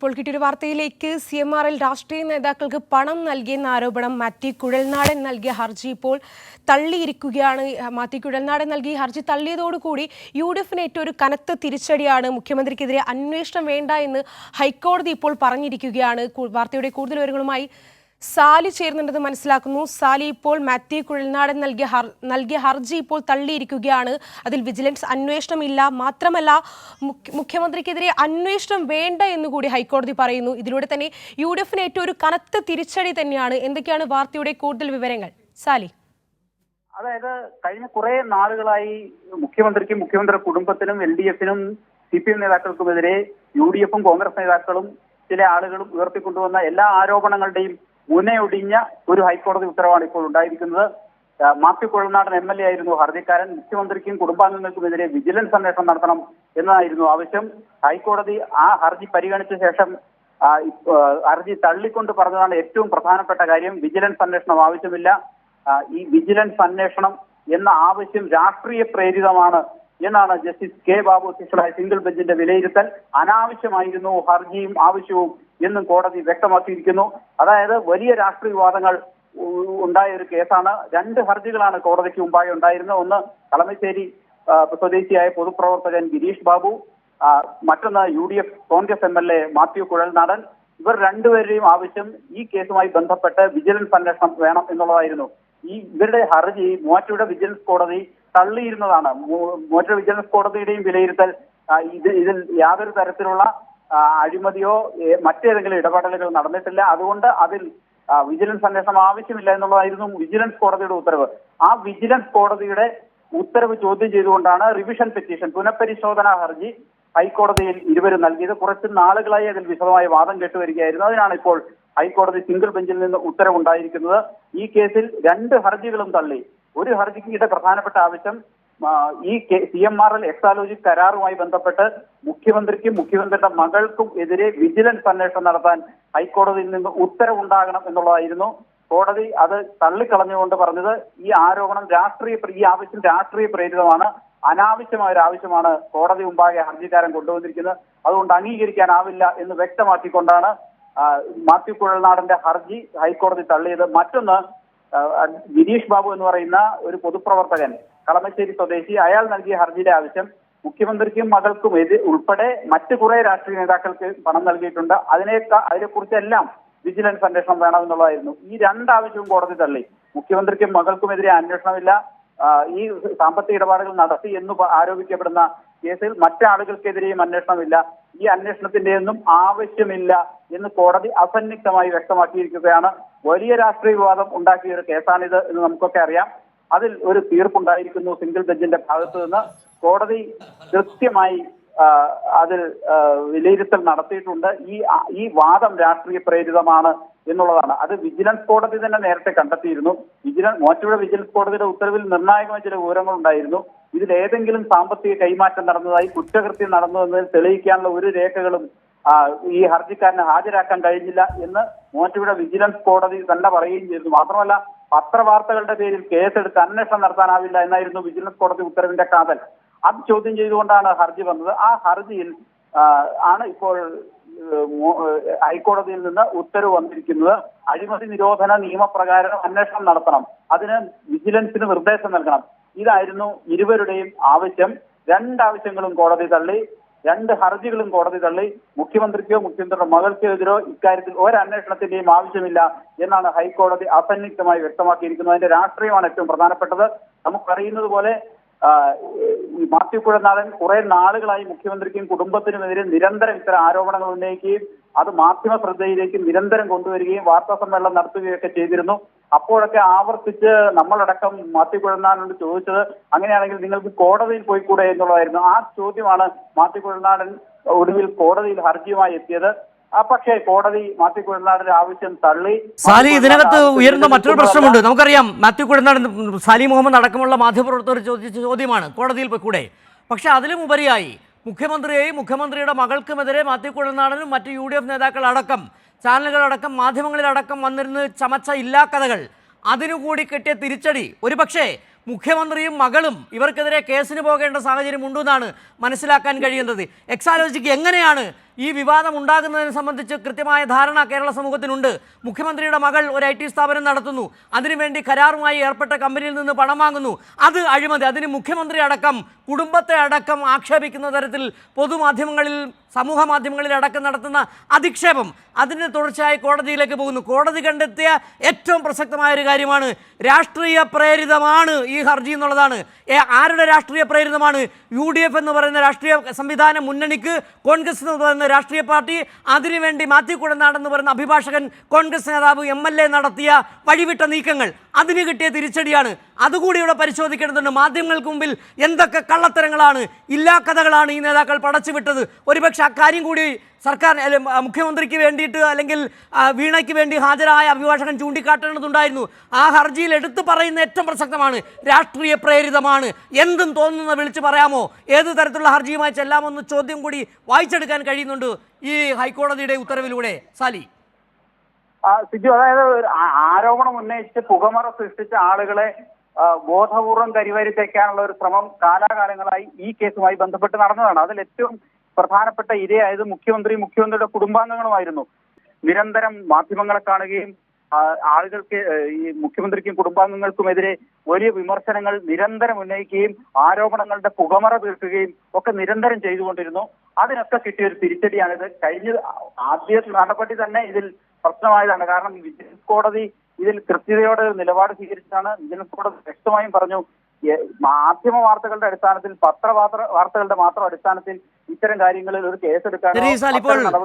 ഇപ്പോൾ കിട്ടിയൊരു വാർത്തയിലേക്ക് CMRL രാഷ്ട്രീയ നേതാക്കൾക്ക് പണം നൽകിയെന്ന ആരോപണം മാത്യു കുഴൽനാടൻ നൽകിയ ഹർജി ഇപ്പോൾ തള്ളിയിരിക്കുകയാണ്. മാത്യു കുഴൽനാടൻ നൽകിയ ഹർജി തള്ളിയതോടുകൂടി UDF-ന് ഏറ്റൊരു കനത്ത തിരിച്ചടിയാണ്. മുഖ്യമന്ത്രിക്കെതിരെ അന്വേഷണം വേണ്ട എന്ന് ഹൈക്കോടതി ഇപ്പോൾ പറഞ്ഞിരിക്കുകയാണ്. വാർത്തയുടെ കൂടുതൽ വിവരങ്ങളുമായി സാലി ചേരുന്നുണ്ടെന്ന് മനസ്സിലാക്കുന്നു. സാലി, ഇപ്പോൾ മാത്യു കുഴൽനാടൻ നൽകിയ ഹർജി ഇപ്പോൾ തള്ളിയിരിക്കുകയാണ്. അതിൽ വിജിലൻസ് അന്വേഷണമില്ല, മാത്രമല്ല മുഖ്യമന്ത്രിക്കെതിരെ അന്വേഷണം വേണ്ട എന്നുകൂടി ഹൈക്കോടതി പറയുന്നു. ഇതിലൂടെ തന്നെ UDF-ന് ഏറ്റൊരു കനത്ത തിരിച്ചടി തന്നെയാണ്. എന്തൊക്കെയാണ് വാർത്തയുടെ കൂടുതൽ വിവരങ്ങൾ സാലി? അതായത് കഴിഞ്ഞ കുറെ നാളുകളായി മുഖ്യമന്ത്രിക്കും മുഖ്യമന്ത്രി കുടുംബത്തിനും LDF-നും CPM നേതാക്കൾക്കുമെതിരെ UDF-ഉം കോൺഗ്രസ് നേതാക്കളും ചില ആളുകളും ഉയർത്തിക്കൊണ്ടുവന്ന എല്ലാ ആരോപണങ്ങളുടെയും മുനയൊടിഞ്ഞ ഒരു ഹൈക്കോടതി ഉത്തരവാണ് ഇപ്പോൾ ഉണ്ടായിരിക്കുന്നത്. മാത്യു കുഴൽനാടൻ MLA ആയിരുന്നു ഹർജിക്കാരൻ. മുഖ്യമന്ത്രിക്കും കുടുംബാംഗങ്ങൾക്കുമെതിരെ വിജിലൻസ് അന്വേഷണം നടത്തണം എന്നതായിരുന്നു ആവശ്യം. ഹൈക്കോടതി ആ ഹർജി പരിഗണിച്ച ശേഷം ഹർജി തള്ളിക്കൊണ്ട് പറഞ്ഞതാണ് ഏറ്റവും പ്രധാനപ്പെട്ട കാര്യം. വിജിലൻസ് അന്വേഷണം ആവശ്യമില്ല. ഈ വിജിലൻസ് അന്വേഷണം എന്ന ആവശ്യം രാഷ്ട്രീയ പ്രേരിതമാണ് എന്നാണ് ജസ്റ്റിസ് K. ബാബു അധ്യക്ഷനായ സിംഗിൾ ബെഞ്ചിന്റെ വിലയിരുത്തൽ. അനാവശ്യമായിരുന്നു ഹർജിയും ആവശ്യവും എന്നും കോടതി വ്യക്തമാക്കിയിരിക്കുന്നു. അതായത് വലിയ രാഷ്ട്രീയ വിവാദങ്ങൾ ഉണ്ടായ ഒരു കേസാണ്. 2 ഹർജികളാണ് കോടതിക്ക് മുമ്പാകെ ഉണ്ടായിരുന്നത്. ഒന്ന് കളമശ്ശേരി സ്വദേശിയായ പൊതുപ്രവർത്തകൻ ഗിരീഷ് ബാബു, മറ്റൊന്ന് UDF കോൺഗ്രസ് MLA മാത്യു കുഴൽനാടൻ. ഇവർ രണ്ടുപേരുടെയും ആവശ്യം ഈ കേസുമായി ബന്ധപ്പെട്ട് വിജിലൻസ് അന്വേഷണം വേണം എന്നുള്ളതായിരുന്നു. ഇവരുടെ ഹർജി മൂവാറ്റുപുഴ വിജിലൻസ് കോടതി തള്ളിയിരുന്നതാണ്. മൂവാറ്റുപുഴ വിജിലൻസ് കോടതിയുടെയും വിലയിരുത്തൽ ഇതിൽ യാതൊരു തരത്തിലുള്ള അഴിമതിയോ മറ്റേതെങ്കിലും ഇടപെടലുകൾ നടന്നിട്ടില്ല, അതുകൊണ്ട് അതിൽ വിജിലൻസ് അന്വേഷണം ആവശ്യമില്ല എന്നുള്ളതായിരുന്നു വിജിലൻസ് കോടതിയുടെ ഉത്തരവ്. ആ വിജിലൻസ് കോടതിയുടെ ഉത്തരവ് ചോദ്യം ചെയ്തുകൊണ്ടാണ് റിവിഷൻ പെറ്റീഷൻ, പുനഃപരിശോധനാ ഹർജി ഹൈക്കോടതിയിൽ ഇരുവരും നൽകിയത്. കുറച്ച് നാളുകളായി അതിൽ വിശദമായ വാദം കേട്ടുവരികയായിരുന്നു. അതിനാണ് ഇപ്പോൾ ഹൈക്കോടതി സിംഗിൾ ബെഞ്ചിൽ നിന്ന് ഉത്തരവുണ്ടായിരിക്കുന്നത്. ഈ കേസിൽ 2 ഹർജികളും തള്ളി. ഒരു ഹർജിയുടെ പ്രധാനപ്പെട്ട ആവശ്യം ഈ CMRL എക്സാലോജിക് കരാറുമായി ബന്ധപ്പെട്ട് മുഖ്യമന്ത്രിക്കും മുഖ്യമന്ത്രിയുടെ മകൾക്കും എതിരെ വിജിലൻസ് അന്വേഷണം നടത്താൻ ഹൈക്കോടതിയിൽ നിന്ന് ഉത്തരവുണ്ടാകണം എന്നുള്ളതായിരുന്നു. കോടതി അത് തള്ളിക്കളഞ്ഞുകൊണ്ട് പറഞ്ഞത് ഈ ആവശ്യം രാഷ്ട്രീയ പ്രേരിതമാണ്, അനാവശ്യമായ ഒരു ആവശ്യമാണ് കോടതി മുമ്പാകെ ഹർജിക്കാരൻ കൊണ്ടുവന്നിരിക്കുന്നത്, അതുകൊണ്ട് അംഗീകരിക്കാനാവില്ല എന്ന് വ്യക്തമാക്കിക്കൊണ്ടാണ് മാത്യു കുഴൽനാടന്റെ ഹർജി ഹൈക്കോടതി തള്ളിയത്. മറ്റൊന്ന് ഗിരീഷ് ബാബു എന്ന് പറയുന്ന ഒരു പൊതുപ്രവർത്തകൻ, കളമശ്ശേരി സ്വദേശി, അയാൾ നൽകിയ ഹർജിയുടെ ആവശ്യം മുഖ്യമന്ത്രിക്കും മകൾക്കും ഉൾപ്പെടെ മറ്റു കുറെ രാഷ്ട്രീയ നേതാക്കൾക്ക് പണം നൽകിയിട്ടുണ്ട്, അതിനെക്കുറിച്ചെല്ലാം വിജിലൻസ് അന്വേഷണം വേണമെന്നുള്ളതായിരുന്നു. ഈ 2 ആവശ്യവും കോടതി തള്ളി. മുഖ്യമന്ത്രിക്കും മകൾക്കുമെതിരെ അന്വേഷണമില്ല, ഈ സാമ്പത്തിക ഇടപാടുകൾ നടത്തി എന്ന് ആരോപിക്കപ്പെടുന്ന കേസിൽ മറ്റാളുകൾക്കെതിരെയും അന്വേഷണമില്ല, ഈ അന്വേഷണത്തിന്റെ ഒന്നും ആവശ്യമില്ല എന്ന് കോടതി അസന്നിഗ്ധമായി വ്യക്തമാക്കിയിരിക്കുകയാണ്. വലിയ രാഷ്ട്രീയ വിവാദം ഉണ്ടാക്കിയ ഒരു കേസാണിത് എന്ന് നമുക്കൊക്കെ അറിയാം. അതിൽ ഒരു തീർപ്പുണ്ടായിരിക്കുന്നു സിംഗിൾ ബെഞ്ചിന്റെ ഭാഗത്തു നിന്ന്. കോടതി കൃത്യമായി അതിൽ വിലയിരുത്തൽ നടത്തിയിട്ടുണ്ട്. ഈ വാദം രാഷ്ട്രീയ പ്രേരിതമാണ് എന്നുള്ളതാണ്. അത് വിജിലൻസ് കോടതി തന്നെ നേരത്തെ കണ്ടെത്തിയിരുന്നു. മൂവാറ്റുപുഴ വിജിലൻസ് കോടതിയുടെ ഉത്തരവിൽ നിർണായകമായ ചില വിവരങ്ങൾ ഉണ്ടായിരുന്നു. ഇതിലേതെങ്കിലും സാമ്പത്തിക കൈമാറ്റം നടന്നതായി, കുറ്റകൃത്യം നടന്നതെന്ന് തെളിയിക്കാനുള്ള ഒരു രേഖകളും ഈ ഹർജിക്കാരന് ഹാജരാക്കാൻ കഴിഞ്ഞില്ല എന്ന് മൂവാറ്റുപുഴ വിജിലൻസ് കോടതി തന്നെ പറയുകയും ചെയ്തു. മാത്രമല്ല, പത്രവാർത്തകളുടെ പേരിൽ കേസെടുത്ത് അന്വേഷണം നടത്താനാവില്ല എന്നായിരുന്നു വിജിലൻസ് കോടതി ഉത്തരവിന്റെ കാതൽ. അത് ചോദ്യം ചെയ്തുകൊണ്ടാണ് ഹർജി വന്നത്. ആ ഹർജിയിൽ ആണ് ഇപ്പോൾ ഹൈക്കോടതിയിൽ നിന്ന് ഉത്തരവ് വന്നിരിക്കുന്നത്. അഴിമതി നിരോധന നിയമപ്രകാരം അന്വേഷണം നടത്തണം, അതിന് വിജിലൻസിന് നിർദ്ദേശം നൽകണം. ഇതായിരുന്നു ഇരുവരുടെയും ആവശ്യം. 2 ആവശ്യങ്ങളും കോടതി തള്ളി, 2 ഹർജികളും കോടതി തള്ളി. മുഖ്യമന്ത്രിക്കോ മുഖ്യമന്ത്രിയുടെ മകൾക്കോ എതിരോ ഇക്കാര്യത്തിൽ ഒരന്വേഷണത്തിന്റെയും ആവശ്യമില്ല എന്നാണ് ഹൈക്കോടതി അസന്നിഗ്ധമായി വ്യക്തമാക്കിയിരിക്കുന്നത്. അതിന്റെ രാഷ്ട്രീയമാണ് ഏറ്റവും പ്രധാനപ്പെട്ടത്. നമുക്കറിയുന്നത് പോലെ മാത്യു കുഴൽനാടൻ കുറെ നാളുകളായി മുഖ്യമന്ത്രിക്കും കുടുംബത്തിനുമെതിരെ നിരന്തരം ഇത്തരം ആരോപണങ്ങൾ ഉന്നയിക്കുകയും അത് മാധ്യമ ശ്രദ്ധയിലേക്ക് നിരന്തരം കൊണ്ടുവരികയും വാർത്താ സമ്മേളനം നടത്തുകയൊക്കെ ചെയ്തിരുന്നു. അപ്പോഴൊക്കെ ആവർത്തിച്ച് നമ്മളടക്കം മാത്യു കുഴൽനാടനോട് ചോദിച്ചത്, അങ്ങനെയാണെങ്കിൽ നിങ്ങൾക്ക് കോടതിയിൽ പോയിക്കൂടെ എന്നുള്ളതായിരുന്നു. ആ ചോദ്യമാണ് മാത്യു കുഴൽനാടൻ ഒടുവിൽ കോടതിയിൽ ഹർജിയുമായി എത്തിയത്. പക്ഷേ കോടതി മാത്യു കുഴൽനാടന്റെ ആവശ്യം തള്ളി. സാലി, ഇതിനകത്ത് ഉയർന്ന മറ്റൊരു പ്രശ്നമുണ്ട്. നമുക്കറിയാം മാത്യു കുഴൽനാടൻ സാലി മുഹമ്മദ് അടക്കമുള്ള മാധ്യമപ്രവർത്തകർ ചോദിച്ച ചോദ്യമാണ് കോടതിയിൽ പോയിക്കൂടെ. പക്ഷെ അതിലും ഉപരിയായി മുഖ്യമന്ത്രിയെയും മുഖ്യമന്ത്രിയുടെ മകൾക്കുമെതിരെ മാത്യു കുഴൽനാടനും മറ്റ് UDF നേതാക്കളടക്കം ചാനലുകളടക്കം മാധ്യമങ്ങളിലടക്കം വന്നിരുന്ന് ചമച്ച ഇല്ലാക്കഥകൾ, അതിനുകൂടി കിട്ടിയ തിരിച്ചടി ഒരുപക്ഷേ മുഖ്യമന്ത്രിയും മകളും ഇവർക്കെതിരെ കേസിന് പോകേണ്ട സാഹചര്യം ഉണ്ടെന്നാണ് മനസ്സിലാക്കാൻ കഴിയുന്നത്. എക്സാലോജിക്ക് എങ്ങനെയാണ് ഈ വിവാദം ഉണ്ടാകുന്നതിനെ സംബന്ധിച്ച് കൃത്യമായ ധാരണ കേരള സമൂഹത്തിനുണ്ട്. മുഖ്യമന്ത്രിയുടെ മകൾ ഒരു IT സ്ഥാപനം നടത്തുന്നു, അതിനുവേണ്ടി കരാറുമായി ഏർപ്പെട്ട കമ്പനിയിൽ നിന്ന് പണം വാങ്ങുന്നു, അത് അഴിമതി. അതിന് മുഖ്യമന്ത്രി അടക്കം കുടുംബത്തെ അടക്കം ആക്ഷേപിക്കുന്ന തരത്തിൽ പൊതുമാധ്യമങ്ങളിൽ സമൂഹ മാധ്യമങ്ങളിൽ അടക്കം നടത്തുന്ന അധിക്ഷേപം, അതിന് തുടർച്ചയായി കോടതിയിലേക്ക് പോകുന്നു. കോടതി കണ്ടെത്തിയ ഏറ്റവും പ്രസക്തമായ ഒരു കാര്യമാണ് രാഷ്ട്രീയ പ്രേരിതമാണ് ഈ ഹർജി എന്നുള്ളതാണ്. ആരുടെ രാഷ്ട്രീയ പ്രേരിതമാണ്? UDF എന്ന് പറയുന്ന രാഷ്ട്രീയ സംവിധാന മുന്നണിക്ക്, കോൺഗ്രസ് എന്ന് പറയുന്ന രാഷ്ട്രീയ പാർട്ടി, അതിനുവേണ്ടി മാത്യു കുഴൽനാടൻ എന്ന് പറയുന്ന അഭിഭാഷകൻ, കോൺഗ്രസ് നേതാവ്, MLA നടത്തിയ വഴിവിട്ട നീക്കങ്ങൾ, അതിന് കിട്ടിയ തിരിച്ചടിയാണ്. അതുകൂടി ഇവിടെ പരിശോധിക്കേണ്ടതുണ്ട്. മാധ്യമങ്ങൾക്ക് മുമ്പിൽ എന്തൊക്കെ കള്ളത്തരങ്ങളാണ്, ഇല്ലാ കഥകളാണ് ഈ നേതാക്കൾ പടച്ചുവിട്ടത്. ഒരുപക്ഷെ അക്കാര്യം കൂടി സർക്കാർ മുഖ്യമന്ത്രിക്ക് വേണ്ടിയിട്ട് അല്ലെങ്കിൽ വീണയ്ക്ക് വേണ്ടി ഹാജരായ അഭിഭാഷകൻ ചൂണ്ടിക്കാട്ടേണ്ടതുണ്ടായിരുന്നു. ആ ഹർജിയിൽ എടുത്തു പറയുന്ന ഏറ്റവും പ്രസക്തമാണ് രാഷ്ട്രീയ പ്രേരിതമാണ്. എന്തും തോന്നുന്ന വിളിച്ചു പറയാമോ? ഏത് തരത്തിലുള്ള ഹർജിയുമായി ചെല്ലാമെന്ന് ചോദ്യം കൂടി വായിച്ചെടുക്കാൻ കഴിയുന്നുണ്ട് ഈ ഹൈക്കോടതിയുടെ ഉത്തരവിലൂടെ. സാലി, സിജു, അതായത് ആരോപണം ഉന്നയിച്ച് പുകമറ സൃഷ്ടിച്ച ആളുകളെ ബോധപൂർവം കരിവരിത്തേക്കാനുള്ള ഒരു ശ്രമം കാലാകാലങ്ങളായി ഈ കേസുമായി ബന്ധപ്പെട്ട് നടന്നതാണ്. അതിൽ ഏറ്റവും പ്രധാനപ്പെട്ട ഇരയായത് മുഖ്യമന്ത്രിയുടെ കുടുംബാംഗങ്ങളുമായിരുന്നു. നിരന്തരം മാധ്യമങ്ങളെ കാണുകയും ആളുകൾക്ക് ഈ മുഖ്യമന്ത്രിക്കും കുടുംബാംഗങ്ങൾക്കുമെതിരെ വലിയ വിമർശനങ്ങൾ നിരന്തരം ഉന്നയിക്കുകയും ആരോപണങ്ങളുടെ പുകമറ തീർക്കുകയും ഒക്കെ നിരന്തരം ചെയ്തുകൊണ്ടിരുന്നു. അതിനൊക്കെ കിട്ടിയ ഒരു തിരിച്ചടിയാണിത്. ആദ്യ നടപടി തന്നെ ഇതിൽ പ്രശ്നമായതാണ്. കാരണം വിജിലൻസ് കോടതി ഇതിൽ കൃത്യതയോടെ നിലപാട് സ്വീകരിച്ചാണ്. വിജിലൻസ് കോടതി വ്യക്തമായും പറഞ്ഞു, മാധ്യമ വാർത്തകളുടെ അടിസ്ഥാനത്തിൽ, വാർത്തകളുടെ മാത്രം അടിസ്ഥാനത്തിൽ ഇത്തരം കാര്യങ്ങളിൽ ഒരു കേസെടുക്കാൻ